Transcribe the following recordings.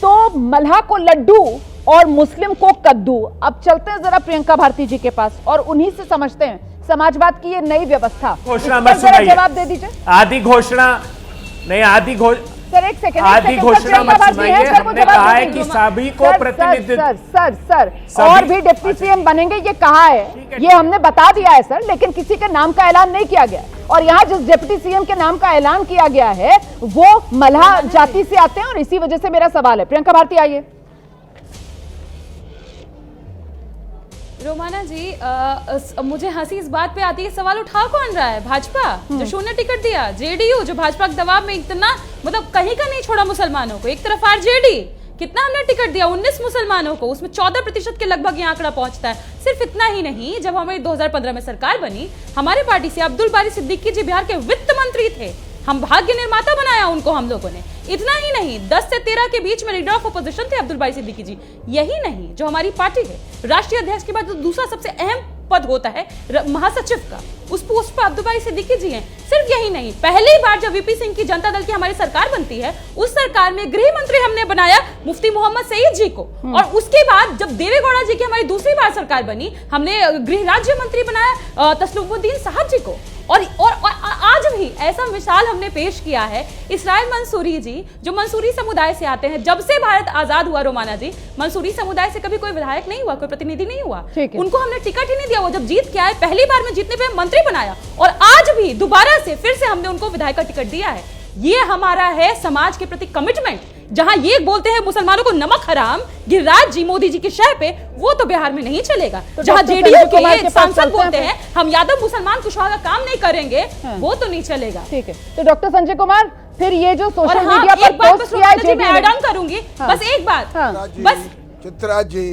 तो मल्हा को लड्डू और मुस्लिम को कद्दू। अब चलते हैं जरा प्रियंका भारती जी के पास और उन्हीं से समझते हैं समाजवाद की ये नई व्यवस्था। घोषणा मत सुनाइए, जवाब दे दीजिए। आधी घोषणा नहीं, आधी सर एक सेकंड, आधी घोषणा मत सुनाइए। हमने कहा है कि सभी को प्रतिनिधित्व सर और भी डिप्टी सीएम बनेंगे, ये कहा है, ये हमने बता दिया है सर, लेकिन किसी के नाम का ऐलान नहीं किया गया। और यहाँ जिस डिप्टी सीएम के नाम का ऐलान किया गया है वो मल्हा जाति से आते हैं और इसी वजह से मेरा सवाल है। प्रियंका भारती आइए। रोमाना जी, मुझे हंसी इस बात पे आती है, सवाल उठा कौन रहा है? भाजपा जो शून्य टिकट दिया, जेडीयू जो भाजपा के दबाव में इतना मतलब कहीं का नहीं छोड़ा मुसलमानों को। एक तरफ आरजेडी, कितना हमने टिकट दिया? 19 मुसलमानों को, उसमें 14% के लगभग ये आंकड़ा पहुंचता है। सिर्फ इतना ही नहीं, जब हमारी 2015 में सरकार बनी, हमारे पार्टी से अब्दुल बारी सिद्दीकी जी बिहार के वित्त मंत्री थे, हम भाग्य निर्माता बनाया उनको हम लोगों ने। इतना ही नहीं, 10 से 13 के बीच में लीडर ऑफ अपोजिशन थे अब्दुल बारी सिद्दीकी जी। यही नहीं, जो हमारी पार्टी है, राष्ट्रीय अध्यक्ष के बाद जो दूसरा सबसे अहम पद होता है महासचिव का, उस पोस्ट पर अब्दुल बारी सिद्दीकी जी हैं। सिर्फ यही नहीं, पहली बार जब वीपी सिंह की जनता दल की हमारी सरकार बनती है, उस सरकार में गृह मंत्री हमने बनाया मुफ्ती मोहम्मद सईद जी को। और उसके बाद जब देवेगौड़ा जी की हमारी दूसरी बार सरकार बनी, हमने गृह राज्य मंत्री बनाया तस्लीमुद्दीन साहब जी को। और आज भी ऐसा मिसाल हमने पेश किया है, इसराइल मंसूरी जी जो मंसूरी समुदाय से आते हैं। जब से भारत आजाद हुआ रोमाना जी, मंसूरी समुदाय से कभी कोई विधायक नहीं हुआ, कोई प्रतिनिधि नहीं हुआ, उनको हमने टिकट ही नहीं दिया। वो जब जीत के आए, पहली बार में जीतने पे मंत्री बनाया और आज भी दोबारा से फिर से हमने उनको विधायक का टिकट दिया है। ये हमारा है समाज के प्रति कमिटमेंट। जहां ये बोलते हैं मुसलमानों को नमक हराम गिरिराज जी मोदी जी के शह पे, वो तो बिहार में नहीं चलेगा। तो जहां जेडीयू के सांसद बोलते हैं हम यादव मुसलमान कुशवाहा का काम नहीं करेंगे, वो तो नहीं चलेगा। ठीक है, तो डॉक्टर संजय कुमार, फिर ये जो सोशल हाँ, मीडिया पर पोस्ट किया है, मैं ऐड ऑन करूंगी। बस एक बात, बस चित्रा जी,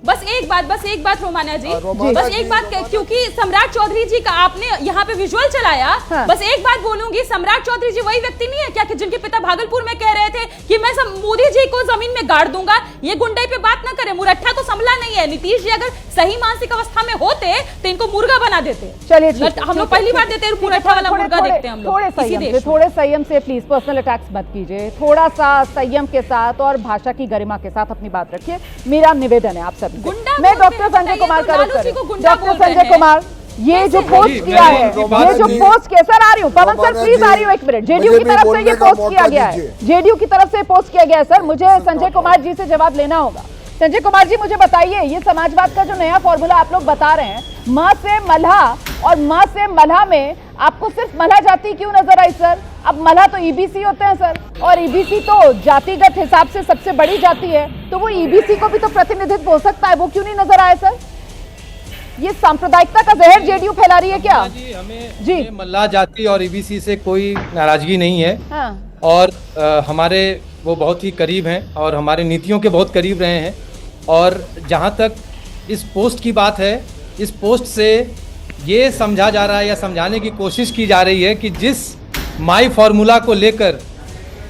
बस एक बात रोमाना जी, बस एक बात, क्योंकि सम्राट चौधरी जी का आपने यहाँ पे विजुअल चलाया। बस एक बात बोलूंगी, सम्राट चौधरी जी वही व्यक्ति नहीं है क्या कि जिनके पिता भागलपुर में कह रहे थे कि मैं मोदी जी को जमीन में गाड़ दूंगा? ये गुंडाई पे बात ना करें, मुरट्ठा तो संभला नहीं है। नीतीश जी अगर सही मानसिक अवस्था में होते तो इनको मुर्गा बना देते। चलिए, हम लोग पहली बार देते मुरट्ठा वाला मुर्गा देखते हैं हम लोग। थोड़े संयम से प्लीज, पर्सनल अटैक्स मत कीजिए, थोड़ा सा संयम के साथ और भाषा की गरिमा के साथ अपनी बात रखिए, मेरा निवेदन है आप सभी। मैं डॉक्टर संजय कुमार का रुख करें। डॉक्टर संजय कुमार, ये जो पोस्ट किया है, ये जो पोस्ट किया, सर आ रही हूँ, पवन सर प्लीज आ रही हूँ, एक मिनट। जेडीयू की तरफ से ये पोस्ट किया गया है, जेडीयू की तरफ से पोस्ट किया गया है। सर मुझे संजय कुमार जी से जवाब लेना होगा। संजय कुमार जी मुझे बताइए, ये समाजवाद का जो नया फॉर्मूला आप लोग बता रहे हैं, माँ से मल्हा और माँ से मल्हा में आपको सिर्फ मल्हा जाति क्यों नजर आई सर? अब मल्हा तो ईबीसी होते हैं सर, और ईबीसी तो जातिगत हिसाब से सबसे बड़ी जाति है, तो वो ईबीसी को भी तो प्रतिनिधित्व हो सकता है, वो क्यों नहीं नजर आया सर? ये सांप्रदायिकता का जहर जेडीयू फैला रही है क्या? जी, हमें मल्हा जाति और ईबीसी से कोई नाराजगी नहीं है। हाँ। और हमारे वो बहुत ही करीब हैं और हमारे नीतियों के बहुत करीब रहे हैं। और जहाँ तक इस पोस्ट की बात है, इस पोस्ट से ये समझा जा रहा है या समझाने की कोशिश की जा रही है कि जिस माई फार्मूला को लेकर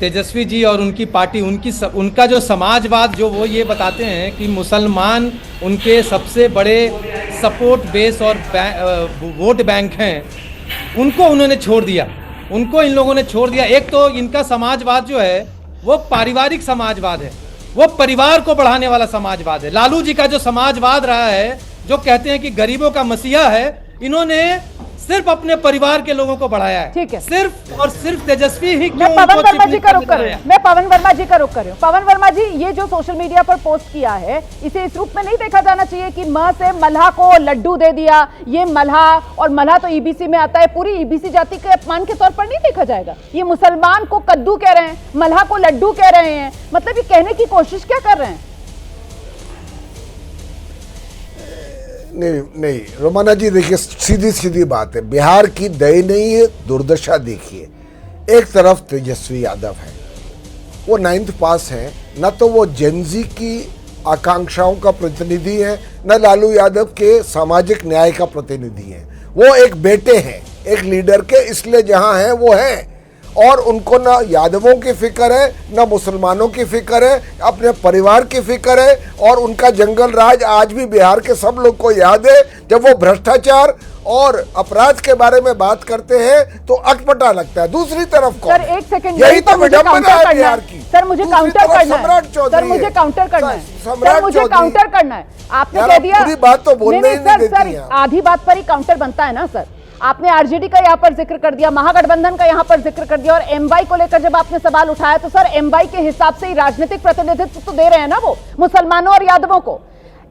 तेजस्वी जी और उनकी पार्टी, उनका जो समाजवाद, जो वो ये बताते हैं कि मुसलमान उनके सबसे बड़े सपोर्ट बेस और वोट बैंक हैं, उनको उन्होंने छोड़ दिया, उनको इन लोगों ने छोड़ दिया। एक तो इनका समाजवाद जो है वो पारिवारिक समाजवाद है, वो परिवार को बढ़ाने वाला समाजवाद है। लालू जी का जो समाजवाद रहा है, जो कहते हैं कि गरीबों का मसीहा है, इन्होंने सिर्फ अपने परिवार के लोगों को बढ़ाया है। ठीक है, सिर्फ और सिर्फ तेजस्वी ही क्यों? मैं पवन वर्मा जी का रुख कर रही हूँ, मैं पवन वर्मा जी का रुख कर रही हूँ। पवन वर्मा जी, ये जो सोशल मीडिया पर पोस्ट किया है, इसे इस रूप में नहीं देखा जाना चाहिए कि माँ से मल्हा को लड्डू दे दिया, ये मल्हा, और मल्हा तो ईबीसी में आता है, पूरी ईबीसी जाति के अपमान के तौर पर नहीं देखा जाएगा। ये मुसलमान को कद्दू कह रहे हैं, मल्हा को लड्डू कह रहे हैं, मतलब ये कहने की कोशिश क्या कर रहे हैं? नहीं रोमाना जी, देखिए सीधी सीधी बात है, बिहार की दयनीय दुर्दशा देखिए। एक तरफ तेजस्वी यादव है, वो 9th पास है, न तो वो जेनजी की आकांक्षाओं का प्रतिनिधि है, न लालू यादव के सामाजिक न्याय का प्रतिनिधि है। वो एक बेटे हैं एक लीडर के, इसलिए जहां हैं वो हैं। और उनको ना यादवों की फिक्र है, ना मुसलमानों की फिक्र है, अपने परिवार की फिक्र है। और उनका जंगल राज आज भी बिहार के सब लोग को याद है, जब वो भ्रष्टाचार और अपराध के बारे में बात करते हैं तो अटपटा लगता है। दूसरी तरफ कौन सर है? एक सेकंड, यही तो विडंबना है बिहार की। सर मुझे दूसरी काउंटर तरफ करना है, सम्राट चौधरी सर मुझे काउंटर करना है, सम्राट सर मुझे चौधरी। काउंटर करना है। आपने यार, कह आप दिया पूरी बात तो बोलने ही नहीं देती सर हैं आप। आधी बात पर ही काउंटर बनता है ना सर। आपने आरजेडी का यहाँ पर जिक्र कर दिया, महागठबंधन का यहाँ पर जिक्र कर दिया, और एमवाई को लेकर जब आपने सवाल उठाया तो सर एमवाई के हिसाब से ही राजनीतिक प्रतिनिधित्व तो दे रहे हैं ना वो मुसलमानों और यादवों को।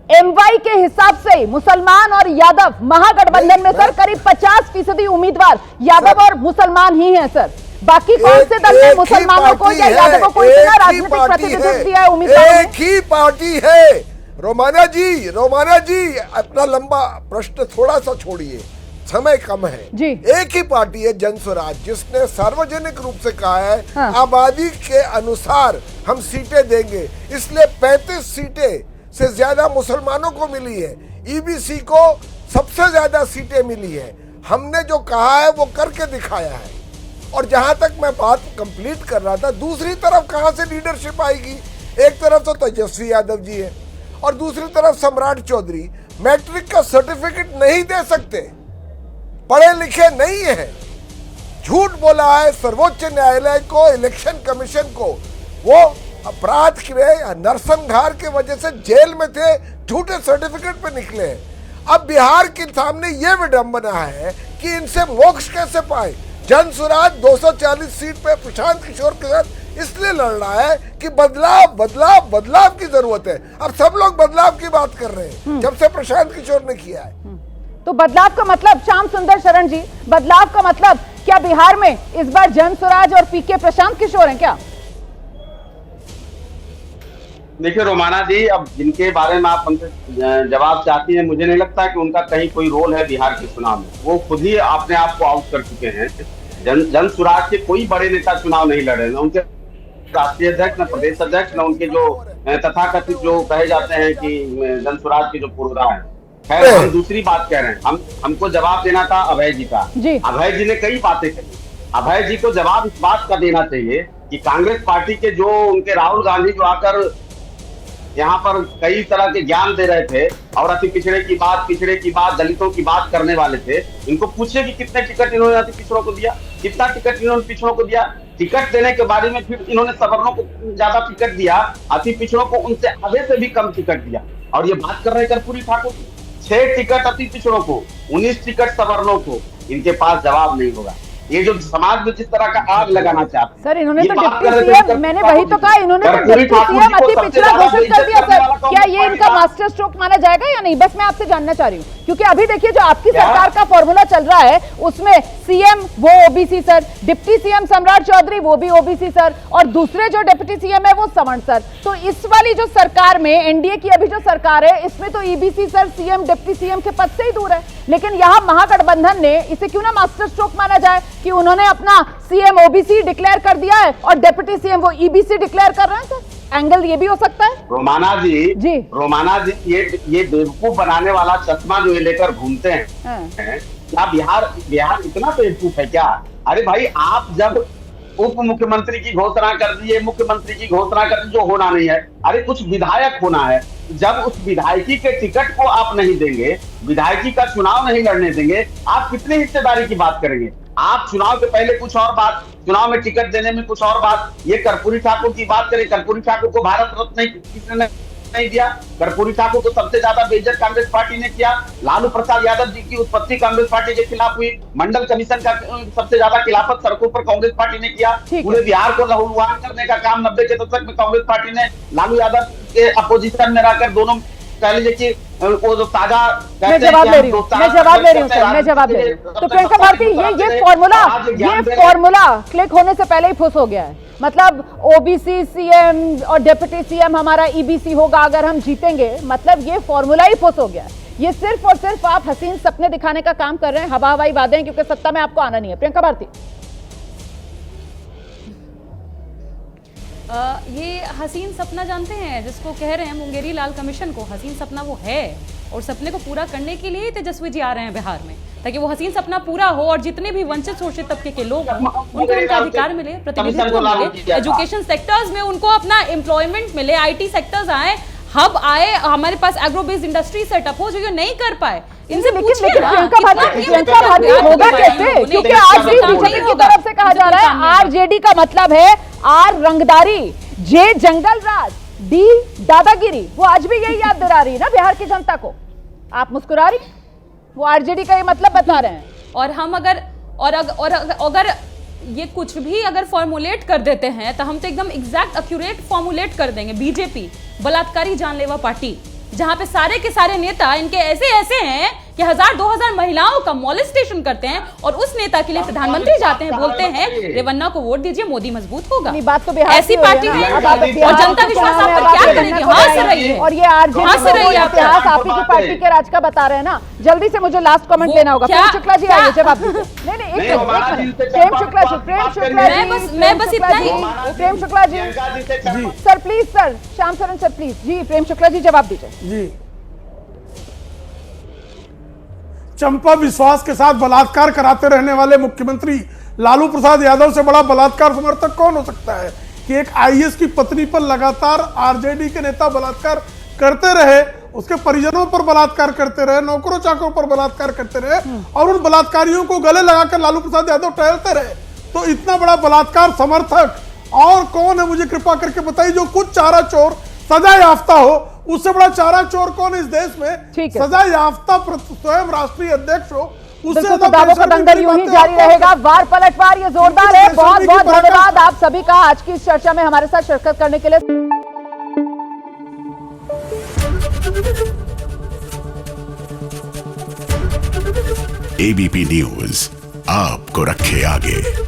एमवाई के हिसाब से ही मुसलमान और यादव महागठबंधन में सर करीब 50% उम्मीदवार यादव और मुसलमान ही हैं सर। बाकी कौन से दल ने मुसलमानों को या यादवों को इतना राजनीतिक प्रतिनिधित्व दिया है उम्मीदवारों एक ही पार्टी है। रोमाना जी अपना लंबा प्रश्न थोड़ा सा छोड़िए, समय कम है जी। एक ही पार्टी है जनस्वराज, जिसने सार्वजनिक रूप से कहा है हाँ। आबादी के अनुसार हम सीटें देंगे, इसलिए 35 सीटें से ज्यादा मुसलमानों को मिली है, ईबीसी को सबसे ज्यादा सीटें मिली है। हमने जो कहा है वो करके दिखाया है। और जहां तक मैं बात कंप्लीट कर रहा था, दूसरी तरफ कहां से लीडरशिप आएगी? एक तरफ तो तेजस्वी यादव जी है और दूसरी तरफ सम्राट चौधरी मैट्रिक का सर्टिफिकेट नहीं दे सकते, पढ़े लिखे नहीं है, झूठ बोला है सर्वोच्च न्यायालय को, इलेक्शन कमीशन को। वो अपराध के नरसंहार की वजह से जेल में थे, झूठे सर्टिफिकेट पे निकले हैं। अब बिहार के सामने ये विडंबना है कि इनसे मोक्ष कैसे पाए। जनसुराज 240 सीट पे प्रशांत किशोर के साथ इसलिए लड़ रहा है कि बदलाव की जरूरत है। अब सब लोग बदलाव की बात कर रहे हैं जब से प्रशांत किशोर ने किया है। तो बदलाव का मतलब, श्याम सुंदर शरण जी, बदलाव का मतलब क्या बिहार में इस बार जनसुराज और पीके प्रशांत किशोर हैं क्या? देखिए रोमाना जी, अब जिनके बारे में आप हमसे जवाब चाहती हैं, मुझे नहीं लगता कि उनका कहीं कोई रोल है बिहार के चुनाव में। वो खुद ही अपने आप को आउट कर चुके हैं। जनसुराज के कोई बड़े नेता चुनाव नहीं लड़े, न उनके राष्ट्रीय अध्यक्ष, न प्रदेश अध्यक्ष, न उनके जो तथाकथित जो कहे जाते हैं कि जनसुराज के जो पुरोधा है। खैर, हम दूसरी बात कह रहे हैं। हमको जवाब देना था अभय जी का। अभय जी ने कई बातें कही। अभय जी को जवाब इस बात का देना चाहिए कि कांग्रेस पार्टी के जो उनके राहुल गांधी जो आकर यहाँ पर कई तरह के ज्ञान दे रहे थे और अति पिछड़े की बात, दलितों की बात करने वाले थे, इनको पूछिए कि कितने टिकट इन्होंने अति पिछड़ों को दिया, कितना टिकट इन्होंने पिछड़ों को दिया। टिकट देने के बारे में फिर इन्होंने सवर्णों को ज्यादा टिकट दिया, अति पिछड़ों को उनसे आधे से भी कम टिकट दिया। और ये बात कर रहे कर्पूरी ठाकुर, 6 टिकट अति पिछड़ों को, 19 टिकट सवर्णों को। इनके पास जवाब नहीं होगा। ये जो समाज में जिस तरह का आग लगाना चाहते हैं सर, इन्होंने तो डिप्टी सीएम, मैंने वही तो कहा, इन्होंने तो डिप्टी सीएम अति पिछड़ा घोषित कर दिया सर। क्या ये इनका मास्टर स्ट्रोक माना जाएगा या नहीं? बस मैं आपसे जानना चाह रही हूँ, क्योंकि अभी देखिए जो आपकी सरकार का फॉर्मूला चल रहा है उसमें सीएम वो ओबीसी सर, डिप्टी सीएम सम्राट चौधरी वो भी ओबीसी सर, और दूसरे जो डिप्टी सीएम है वो सवर्ण सर। तो इस वाली जो सरकार में, एनडीए की अभी जो सरकार है, इसमें तो EBC sir CM deputy CM के पद से ही दूर है। लेकिन यहाँ महागठबंधन ने इसे क्यों ना मास्टर स्ट्रोक माना जाए कि उन्होंने अपना सीएम ओबीसी डिक्लेयर कर दिया है और डिप्टी सीएम वो ईबीसी डिक्लेयर कर रहे हैं सर। एंगल ये भी हो सकता है। रोमाना जी ये बेवकूफ बनाने वाला चश्मा जो ये लेकर घूमते हैं, क्या बिहार इतना बेवकूफ है क्या? अरे भाई, आप जब उप मुख्यमंत्री की घोषणा कर दिए, मुख्यमंत्री की घोषणा कर दी, जो होना नहीं है। अरे कुछ विधायक होना है, जब उस विधायकी के टिकट को आप नहीं देंगे, विधायकी का चुनाव नहीं लड़ने देंगे, आप कितनी हिस्सेदारी की बात करेंगे? आप चुनाव के पहले कुछ और बात, चुनाव में टिकट देने में कुछ और बात। ये कर्पूरी ठाकुर की बात करें, कर्पूरी ठाकुर को भारत रत्न किसने नहीं दिया? कर्पूरी ठाकुर को सबसे ज्यादा बेइज्जत कांग्रेस पार्टी ने किया। लालू प्रसाद यादव जी की उत्पत्ति कांग्रेस पार्टी के खिलाफ हुई। मंडल कमीशन का सबसे ज्यादा खिलाफत सड़कों पर कांग्रेस पार्टी ने किया। पूरे बिहार को लहूलुहान करने का काम 90 के दशक में कांग्रेस पार्टी ने, लालू यादव के अपोजिशन में रहकर, दोनों कह लीजिए कि वो जो ताजा, मैं जवाब ले रही हूँ सर। तो प्रियंका भारती, ये फॉर्मूला क्लिक होने से पहले ही फुस हो गया है। मतलब ओबीसी सीएम और डिप्टी सीएम हमारा ईबीसी होगा अगर हम जीतेंगे, मतलब ये फॉर्मूला ही फुस हो गया है। ये सिर्फ और सिर्फ आप हसीन सपने दिखाने का काम कर रहे हैं, हवा हवाई वादे हैं, क्योंकि सत्ता में आपको आना नहीं है। प्रियंका भारती, ये हसीन सपना जानते हैं जिसको कह रहे हैं मुंगेरी लाल कमीशन को, हसीन सपना वो है, और सपने को पूरा करने के लिए तेजस्वी जी आ रहे हैं बिहार में, ताकि वो हसीन सपना पूरा हो और जितने भी वंचित शोषित तबके के लोग उनको उनका अधिकार मिले, प्रतिनिधित्व मिले, एजुकेशन सेक्टर्स में उनको अपना एम्प्लॉयमेंट मिले, आईटी सेक्टर्स आए, हब आए, हमारे पास एग्रो बेस्ड इंडस्ट्री सेटअप हो, जो ये नहीं कर पाए, इनसे पूछिए ना। प्रियंका भाभी होगा कैसे? क्योंकि आज भी बीजेपी की तरफ से कहा जा रहा है आरजेडी का मतलब है आर रंगदारी, जे जंगल राज, डी दादागिरी। वो आज भी यही याद दिला रही है ना बिहार की जनता को। आप मुस्कुरा रही, वो आरजेडी का ये मतलब बता रहे हैं। और हम अगर ये कुछ भी अगर फॉर्मुलेट कर देते हैं तो हम तो एकदम एग्जैक्ट एक्यूरेट फॉर्मुलेट कर देंगे। बीजेपी बलात्कारी जानलेवा पार्टी, जहां पे सारे के सारे नेता इनके ऐसे हैं कि 1000-2000 महिलाओं का मॉलेस्टेशन करते हैं, और उस नेता के लिए प्रधानमंत्री जाते हैं, बोलते हैं रेवन्ना को वोट दीजिए, मोदी मजबूत होगा। बात तो बिहार ऐसी पार्टी है, और जनता विश्वास आप पर क्या करेगी? हंस रही है, और ये आरजेडी इतिहास आप ही की पार्टी के राज का बता रहे हैं ना। जल्दी से मुझे लास्ट कमेंट लेना होगा। प्रेम शुक्ला जी आइए, जवाब दीजिए। नहीं एक मिनट, प्रेम शुक्ला जी, मैं बस इतना ही। Prem Shukla ji sir, please sir, Shyam Saran sir please. जी प्रेम शुक्ला जी जवाब दीजिए। जी, चंपा विश्वास के साथ बलात्कार कराते रहने वाले मुख्यमंत्री लालू प्रसाद यादव से बड़ा बलात्कार समर्थक कौन हो सकता है कि एक आईएएस की पत्नी पर लगातार आरजेडी के नेता बलात्कार करते रहे, उसके परिजनों पर बलात्कार करते रहे, नौकरों चाकरों पर बलात्कार करते रहे, और उन बलात्कारियों को गले लगाकर लालू प्रसाद यादव टहलते रहे। तो इतना बड़ा बलात्कार समर्थक और कौन है, मुझे कृपा करके बताइए। जो कुछ चारा चोर सजा याफ्ता हो, उससे बड़ा चारा चोर कौन इस देश में? सजा याफ्ता स्वयं राष्ट्रीय अध्यक्ष हो, उससे दावों का दंगल यूं ही जारी रहेगा। वार पलटवार ये जोरदार है। बहुत बहुत धन्यवाद आप सभी का आज की इस चर्चा में हमारे साथ शिरकत करने के लिए। एबीपी न्यूज आपको रखे आगे।